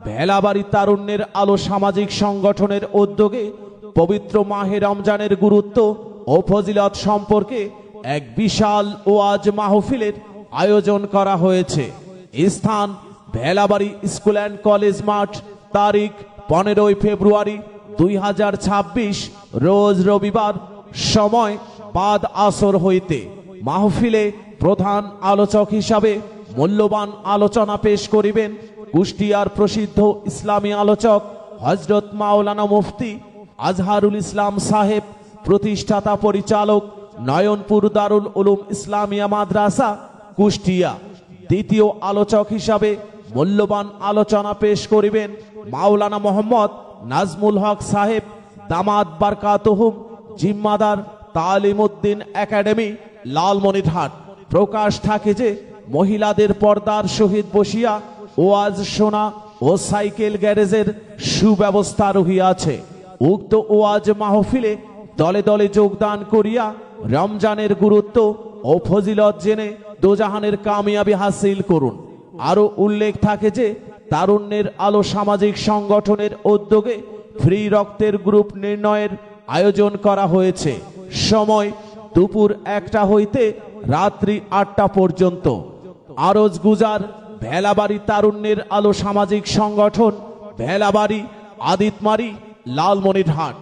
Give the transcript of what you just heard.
ভেলাবাড়ি তারুণ্যের আলো সামাজিক সংগঠনের উদ্যোগে পবিত্র মাহে রমজানের গুরুত্ব ও ফজিলত সম্পর্কে এক বিশাল ওয়াজ মাহফিলের আয়োজন করা হয়েছে। স্থান ভেলাবাড়ি স্কুল অ্যান্ড কলেজ মাঠ। তারিখ 15 ফেব্রুয়ারি 2026, রোজ রবিবার। সময় বাদ আসর হইতে। মাহফিলে প্রধান আলোচক হিসাবে মূল্যবান আলোচনা পেশ করিবেন কুষ্টিয়ার প্রসিদ্ধ ইসলামী আলোচক হযরত মাওলানা মুফতি আজহারুল ইসলাম সাহেব, প্রতিষ্ঠাতা পরিচালক নয়নপুর দারুল উলুম ইসলামিয়া মাদ্রাসা, কুষ্টিয়া। দ্বিতীয় আলোচক হিসাবে মূল্যবান আলোচনা পেশ করিবেন মাওলানা মোহাম্মদ নাজমুল হক সাহেব, দামাত বারকাতুহুম, জিম্মাদার তালিমউদ্দিন একাডেমি, লালমনিরহাট। প্রকাশ থাকে যে মহিলাদের পর্দার সহিত বসিয়া ওয়াজ শোনা ও সাইকেল গ্যারেজের সুব্যবস্থা রহিয়াছে। উক্ত ওয়াজ মাহফিলে দলে দলে যোগদান করিয়া রমজানের গুরুত্ব ও ফজিলত জেনে দোজাহানের কামিয়াবি হাসিল করুন। আরো উল্লেখ থাকে যে তারুণ্যের আলো সামাজিক সংগঠনের উদ্যোগে ফ্রি রক্তের গ্রুপ নির্ণয়ের আয়োজন করা হয়েছে। সময় দুপুর 1টা হইতে রাত্রি 8টা পর্যন্ত। আরজ গুজার ভেলাবাড়ি তারুণ্যের আলো সামাজিক সংগঠন, ভেলাবাড়ি, আদিতমারি, লালমনিরহাট।